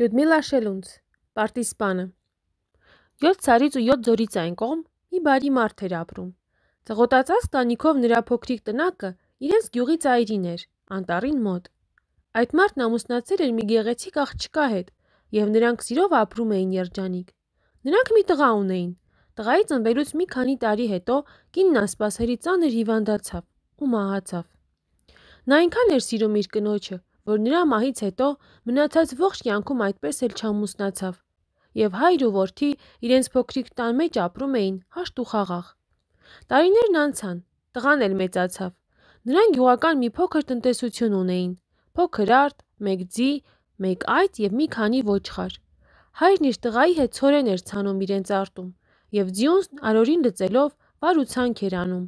Լյուդմիլա Շելունց, պարտիզպանը։ 7 ցարից ու 7 ձորից այն կողմ մի բարի մարդ էր ապրում։ Ծղոտածածկ տանիքով նրա փոքրիկ տնակը իրենց գյուղի ծայրին էր, անտառին մոտ։ Այդ մարդն ամուսնացել էր մի գեղեցիկ աղջկա հետ, եւ նրանք սիրով ապրում էին երջանիկ։ Նրանք մի տղա ունեին։ Տղայի ծնվելուց մի քանի տարի հետո կինն անսպասելի ծանր հիվանդացավ ու մահացավ։ Նա այնքան էր սիրում իր կնոջը, որ նրա մահից հետո մնացած ողջ կյանքում այդպես էլ չամուսնացավ, եւ հայր ու որդի իրենց փոքրիկ տան մեջ ապրում էին հաշտ ու խաղաղ։ Տարիներն անցան, տղան էլ մեծացավ։ Նրանք գյուղական մի փոքր տնտեսություն ունեին, փոքր արտ, մեկ ձի, մեկ այծ եւ մի քանի ոչխար։ Հայրն իր տղայի հետ ցորեն էր ցանում իրենց արտում, եւ ձիուն արորին լծելով վար ու ցանք էր անում,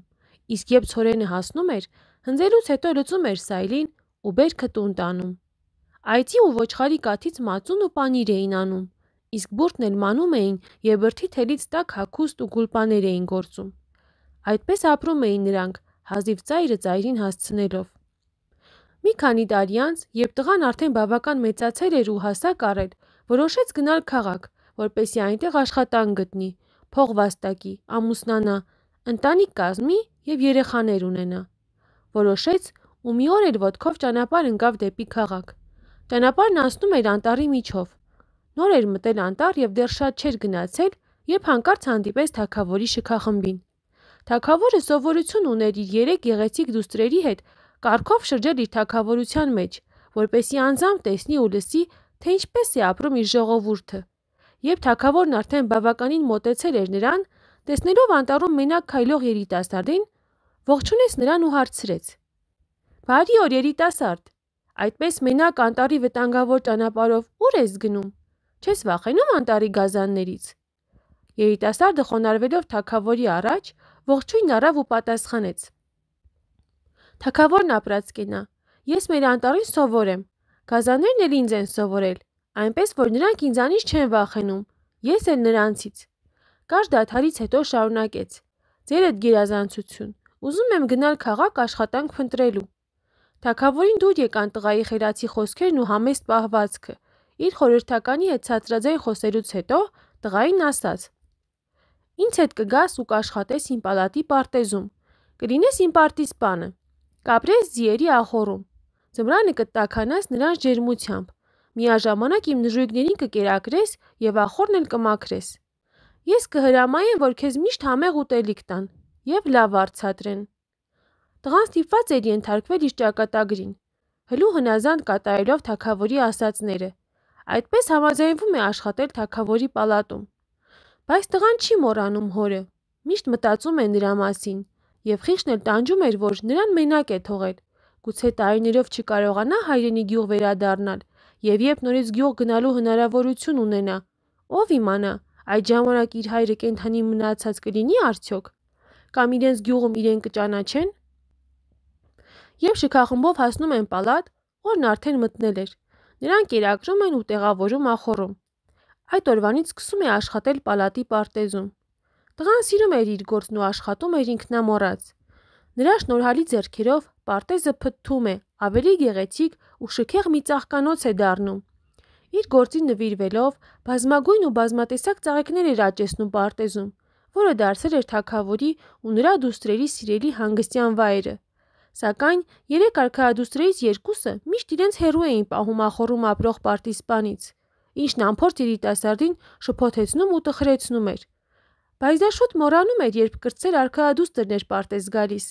իսկ երբ ցորենը հասնում էր, հնձելուց հետո լուծում էր սայլին ու բերքը տուն տանում։ Այծի ու ոչխարի կաթից մածուն ու պանիր էին անում, իսկ բուրդն էլ մանում էին եւ բրդի թելից տաք հագուստ ու գուլպաներ էին գործում։ Այդպես ապրում էին նրանք, հազիվ ծայրը ծայրին հասցնելով։ Մի քանի տարի անց, երբ տղան արդեն բավական մեծացել էր ու հասակ առել, որոշեց գնալ քաղաք, որպեսզի այնտեղ աշխատանք գտնի, փող վաստակի, ամուսնանա, ընտանիք կազմի եւ երեխաներ ունենա։ Որոշեց ու մի օր էլ ոտքով ճանապարհ ընկավ դեպի քաղաք։ Ճանապարհն անցնում էր անտառի միջով։ Նոր էր մտել անտառ եւ դեռ շատ չէր գնացել, երբ հանկարծ հանդիպեց թագավորի շքախմբին։ Թագավորը սովորություն ուներ իր 3 գեղեցիկ դուստրերի հետ կառքով շրջել իր թագավորության մեջ, որպեսզի անձամբ տեսնի ու լսի, թե ինչպես է ապրում իր ժողովուրդը։ Երբ թագավորն արդեն բավականին մոտեցել էր նրան, տեսնելով անտառում մենակ քայլող երիտասարդին, ողջունեց նրան ու հարցրեց. «Բարի օր, երիտասարդ, այդպես մենակ անտառի վտանգավոր ճանապարհով ուր ես գնում։ Չես վախենում անտառի գազաններից»։ Երիտասարդը խոնարհվելով թագավորի առաջ, ողջույն առավ ու պատասխանեց. «Թագավորն ապրած կենա, ես մեր անտառին սովոր եմ, գազաններն էլ ինձ են սովորել, այնպես որ նրանք ինձանից չեն վախենում, ես էլ նրանցից»։ Կարճ դադարից հետո շարունակեց. «Ձերդ գերազանցություն, ուզում եմ գնալ քաղաք աշխատանք փնտրելու»։ Թագավորին դուր եկան տղայի խելացի խոսքերն ու համեստ պահվածքը։ Իր խորհրդականի հետ ցածրաձայն խոսելուց հետո տղային ասաց. «Ինձ հետ կգաս ու կաշխատես իմ պալատի պարտեզում, կլինես իմ պարտիզպանը, կապրես ձիերի ախոռում, ձմռանը կտաքանաս նրանց ջերմությամբ, միաժամանակ իմ նժույգներին կկերակրես եւ ախոռն էլ կմաքրես։ Ես կհրամայեմ, որ քեզ միշտ համեղ ուտելիք տան եւ լավ արձատրեն»։ Տղան ստիպված էր ենթարկվել իր ճակատագրին, հլու հնազանդ կատարելով թագավորի ասածները։ Այդպես համաձայնվում է աշխատել թագավորի պալատում։ Բայց տղան չի մոռանում հորը, միշտ մտածում է նրա մասին եւ խիղճն էլ տանջում էր, որ նրան մենակ է թողել։ Գուցե տարիներով չկարողանա հայրենի գյուղ վերադառնալ եւ երբ նորից գյուղ գնալու հնարավորություն ունենա, ով իմանա, այդ ժամանակ իր հայրը կենդանի մնացած կլինի արդյոք, կամ իրենց գյուղում իրեն կճանաչեն։ Երբ շքախմբով հասնում են պալատ, օրն արդեն մտնել էր։ Նրանք կերակրում են ու տեղավորում ախոռում։ Այդ օրվանից սկսում է աշխատել պալատի պարտեզում։ Տղան սիրում էր իր գործն ու աշխատում էր ինքնամոռաց։ Նրա շնորհալի ձեռքերով պարտեզը փթթում է, ավելի գեղեցիկ ու շքեղ մի ծաղկանոց է դառնում։ Իր գործին նվիրվելով բազմագույն ու բազմատեսակ ծաղիկներ էր աճեցնում պարտեզում, որը դարձել էր թագավորի ու նրա դուստրերի սիրելի հանգստյան վայրը։ Սակայն 3 արքայադուստրերից 2-ը միշտ իրենց հեռու էին պահում ախոռում ապրող պարտիզպանից, ինչն անփորձ երիտասարդին շփոթեցնում ու տխրեցնում էր։ Բայց դա շուտ մոռանում էր, երբ կրտսեր արքայադուստրն էր պարտեզ գալիս։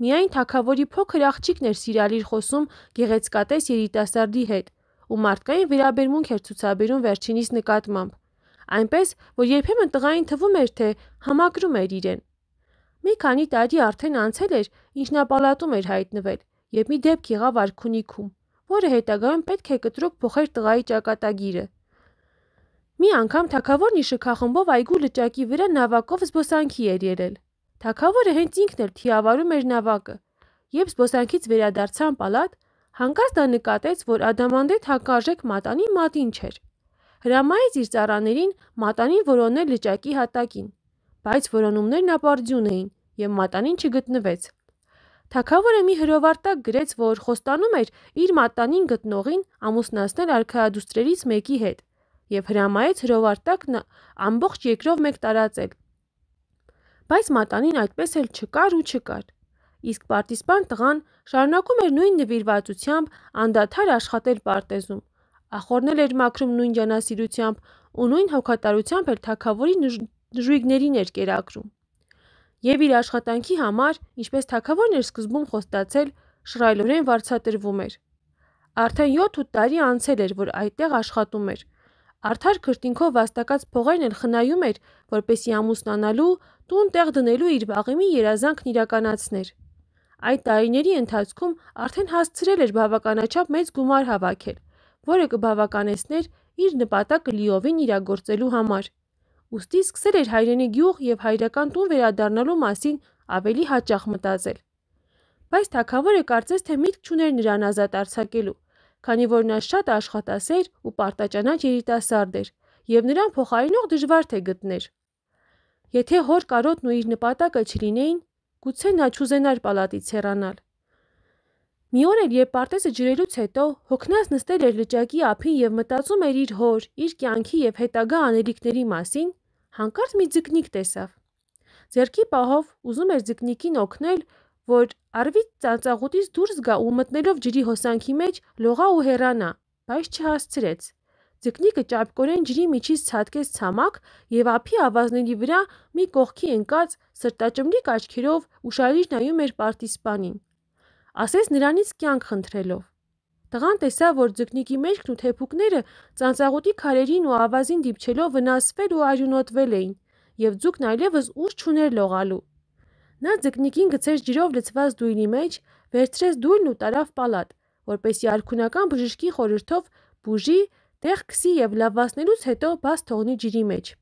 Միայն թագավորի փոքր աղջիկն էր սիրալիր խոսում գեղեցկատես երիտասարդի հետ ու մարդկային վերաբերմունք էր ցուցաբերում վերջինիս նկատմամբ, այնպես որ երբեմն տղային թվում էր, թե համակրում էր իրեն։ Մի քանի տարի արդեն անցել էր, ինչ նա պալատում էր հայտնվել, եւ մի դեպք եղավ արքունիքում, որը հետագայում պետք է կտրուկ փոխեր տղայի ճակատագիրը։ Մի անգամ թագավորն իր շքախմբով այգու լճակի վրա նավակով զբոսանքի էր ելել։ Թագավորը հենց ինքն էլ թիավարում էր նավակը։ Երբ զբոսանքից վերադարձան պալատ, հանկարծ նա նկատեց, որ ադամանդե թանկարժեք մատանի մատին չէր։ Հրամայեց իր ծառաներին մատանին որոնել լճակի հատակին, բայց որոնումներն ապարդյուն էին եւ մատանին չգտնվեց։ Թագավորը մի հրովարտակ գրեց, որ խոստանում էր իր մատանին գտնողին ամուսնացնել արքայադուստրերից մեկի հետ և հրամայեց հրովարտակն ամբողջ երկրով մեկ տարածել։ Բայց մատանին այդպես էլ չկար ու չկար։ Իսկ պարտիզպան տղան շարունակում էր նույն նվիրվածությամբ անդադար աշխատել պարտեզում, ախորնել էր մաքրում նույն ջանասիրությամբ ու նույն հոգատարությամբ էլ թագավորի նժույգներին էր կերակրում։ Եվ իր աշխատանքի համար, ինչպես թագավորն էր սկզբում խոստացել, շռայլորեն վարձատրվում էր։ Արդեն 7-8 տարի անցել էր, որ այդտեղ աշխատում էր։ Արդար քրտինքով վաստակած փողերն էլ խնայում էր, որպեսզի ամուսնանալու, տուն-տեղ դնելու իր վաղեմի երազանքն իրականացներ։ Այդ տարիների ընթացքում արդեն հասցրել էր բավականաչափ մեծ գումար հավաքել, որը կբավականեցներ իր նպատակը լիովին իրագործելու համար։ Ուստի սկսել էր հայրենի գյուղ և հայրական տուն վերադառնալու մասին ավելի հաճախ մտածել։ Բայց թագավորը կարծես թե միտք չուներ նրան ազատ արձակելու, քանի որ նա շատ աշխատասեր ու պարտաճանաչ երիտասարդ էր, և նրան փոխարինող դժվար թե գտներ։ Եթե հոր կարոտն ու իր նպատակը չլինեին, գուցե նա չուզենար պալատից հեռանալ։ Մի օր էլ, երբ պարտեզը ջրելուց հետո հոգնած նստել էր լճակի ափին և մտածում էր իր հոր, իր կյանքի և հետագա անելիքների մասին, հանկարծ մի ձկնիկ տեսավ։ Ձեռքի պահով ուզում էր ձկնիկին օգնել, որ առվից ծանծաղուտից դուրս գա ու մտնելով ջրի հոսանքի մեջ լողա ու հեռանա, բայց չհասցրեց։ Ձկնիկը ճարպկորեն ջրի միջից ցատկեց ցամաք և ափի ավազների վրա մի կողքի ընկած սրտաճմլիկ աչքերով ուշադիր նայում էր պարտիզպանին, ասես նրանից կյանք խնդրելով։ Տղան տեսավ, որ ձկնիկի մեջքն ու թեփուկները ծանծաղուտի քարերին ու ավազին դիպչելով վնասվել ու արյունոտվել էին, և ձուկն այլևս ուժ չուներ լողալու։ Նա ձկնիկին գցեց ջրով լցված դույլի մեջ, վերցրեց դույլն ու տարավ պալատ, որպեսզի արքունական բժշկի խորհրդով բուժի, տեղ քսի և լավացնելուց հետո բաց թողնի ջրի մեջ։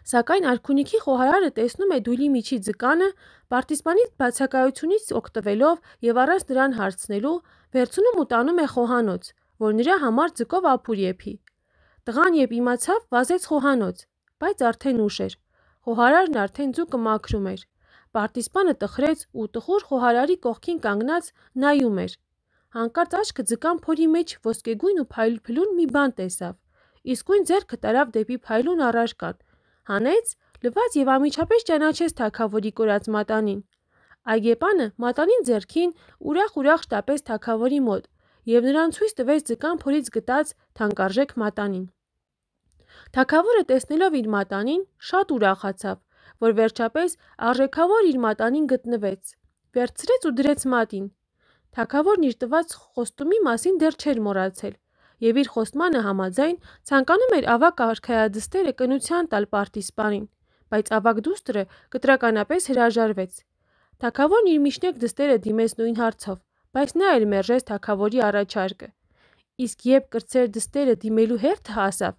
Սակայն արքունիքի խոհարարը տեսնում է դույլի միջի ձկանը, պարտիզպանի բացակայությունից օգտվելով և առանց նրան հարցնելու, վերցնում ու տանում է խոհանոց, որ նրա համար ձկով ապուր եփի։ Տղան, երբ իմացավ, վազեց խոհանոց, բայց արդեն ուշ էր։ Խոհարարն արդեն ձուկը մաքրում էր։ Պարտիզպանը տխրեց ու տխուր խոհարարի կողքին կանգնած նայում էր։ Հանկարծ աչքը ձկան փորի մեջ ոսկեգույն ու փայլուն մի բան տեսավ, իսկույն ձեռքը տարավ դեպի փայլուն առարկան, հանեց, լվաց և անմիջապես ճանաչեց թագավորի կորած մատանին։ Այգեպանը մատանին ձեռքին ուրախ-ուրախ շտապեց թագավորի մոտ և նրան ցույց տվեց ձկան փորից գտած թանկարժեք մատանին։ Թագավորը տեսնելով իր մատանին, շատ ուրախացավ, որ վերջապես արժեքավոր իր մատանին գտնվեց, վերցրեց ու դրեց մատին։ Թագավորն իր տված խոստումի մասին դեռ չէր մոռացել և իր խոստմանը համաձայն ցանկանում էր ավագ արքայադստերը կնության տալ պարտիզպանին, բայց ավագ դուստրը կտրականապես հրաժարվեց։ Թագավորն իր միջնեկ դստերը դիմեց նույն հարցով, բայց նա էլ մերժեց թագավորի առաջարկը։ Իսկ երբ կրտսեր դստերը դիմելու հերթը հասավ,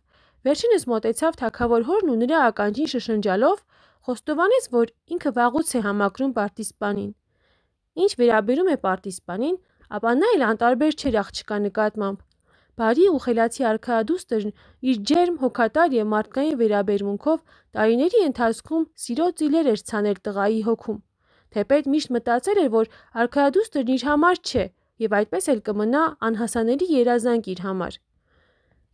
վերջինս մոտեցավ թագավոր հորն ու նրա ականջին շշնջալով խոստովանեց, որ ինքը վաղուց է համակրում պարտիզպանին։ Ինչ վերաբերում է պարտիզպանին, ապա նա էլ անտարբեր չէր աղջկա նկատմամբ։ Բարի ու խելացի արքայադուստրն իր ջերմ, հոգատար և մարդկային վերաբերմունքով տարիների ընթացքում սիրո ծիլեր էր ցանել տղայի հոգում, թեպետ միշտ մտածել էր, որ արքայադուստրն իր համար չէ և այդպես էլ կմնա անհասանելի երազանք իր համար։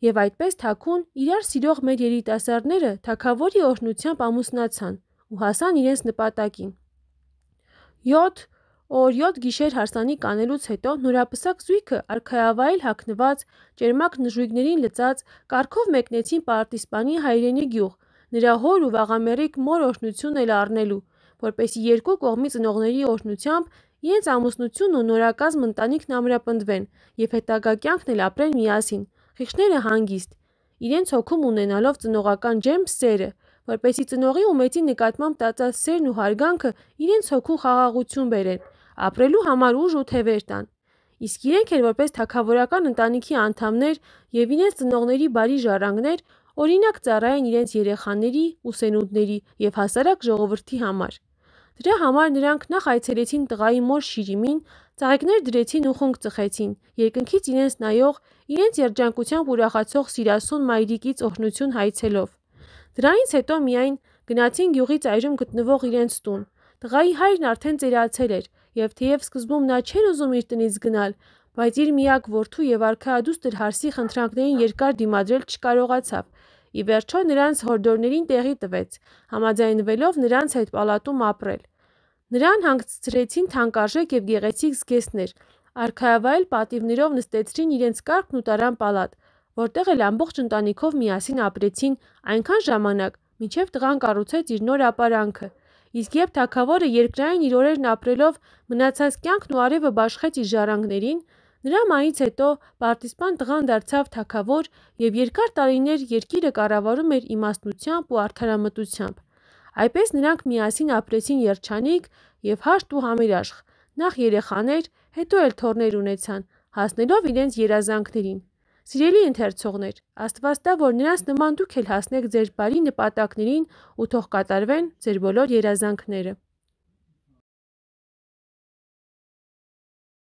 Եվ այդպես թաքուն, իրար սիրող մեր երիտասարդները թագավորի օրհնությամբ ամուսնացան ու հասան իրենց նպատակին։ 7 օր 7 գիշեր հարսանիք անելուց հետո նորապսակ զույգը արքայավայել հագնված, ճերմակ նժույգներին լցած, կառքով մեկնեցին պարտիզպանի հայրենի գյուղ, նրա հոր ու վաղամեռիկ մոր օրհնությունն էլ առնելու, որպեսզի երկու կողմի ծնողների օրհնությամբ իրենց ամուսնությունն ու նորակազմ ընտանիքն ամրապնդվեն և հետագա կյանքն էլ ապրեն միասին, խիղճները հանգիստ, իրենց հոգում ունենալով ծնողական ջերմ սերը, որպեսզի ծնողի ու մեծի նկատմամբ տածած սերն ու հարգանքը իրենց հոգուն խաղաղություն բերեն, ապրելու համար ուժ ու թևեր տան։ Իսկ իրենք էլ որպես թագավորական ընտանիքի անդամներ և իրենց ծնողների բարի ժառանգներ օրինակ ծառայեն իրենց երեխաների, ուսանողների և հասարակ ժողովրդի համար։ Դրա համար նրանք նախ այցելեցին տղայի մոր Շիրիմին, ծաղիկներ դրեցին ու խունկ ծխեցին, երկնքից իրենց նայող, իրենց երջանկությամբ ուրախացող սիրասուն մայրիկից օրհնություն հայցելով։ Դրանից հետո միայն գնացին գյուղի ծայրում գտնվող իրենց տուն։ Տղայի հայրն արդեն ծերացել էր եւ թեև սկզբում նա չէր ուզում իր տնից գնալ, բայց իր միակ որդու եւ արքայադուստր Հարսի խնդրանքներին երկար դիմադրել չկարողացավ։ Ի վերջո նրանց հորդորներին տեղի տվեց, համաձայնվելով նրանց հետ պալատում ապրել։ Նրան հանգցրեցին թանկարժեք եւ գեղեցիկ զգեստներ, արքայավայել պատիվներով նստեցրին իրենց կառքն ու տարան պալատ, որտեղ էլ ամբողջ ընտանիքով միասին ապրեցին այնքան ժամանակ, մինչև տղան կառուցեց իր նոր ապարանքը։ Իսկ երբ թագավորը երկրային իր օրերն ապրելով մնացած կյանքն ու արևը բաշխեց իր ժառանգներին, նրա մահից հետո պարտիզպան տղան դարձավ թագավոր եւ երկար տարիներ երկիրը կառավարում էր իմաստնությամբ ու արդարամտությամբ։ Այդպես նրանք միասին ապրեցին երջանիկ եւ հաշտ ու համերաշխ, նախ երեխաներ, հետո էլ թոռներ ունեցան, հասնելով իրենց երազանքներին։ Սիրելի ընթերցողներ, Աստված տա, որ նրանց նման դուք էլ հասնեք ձեր բարի նպատակներին ու թող կատարվեն ձեր բոլոր երազանքները։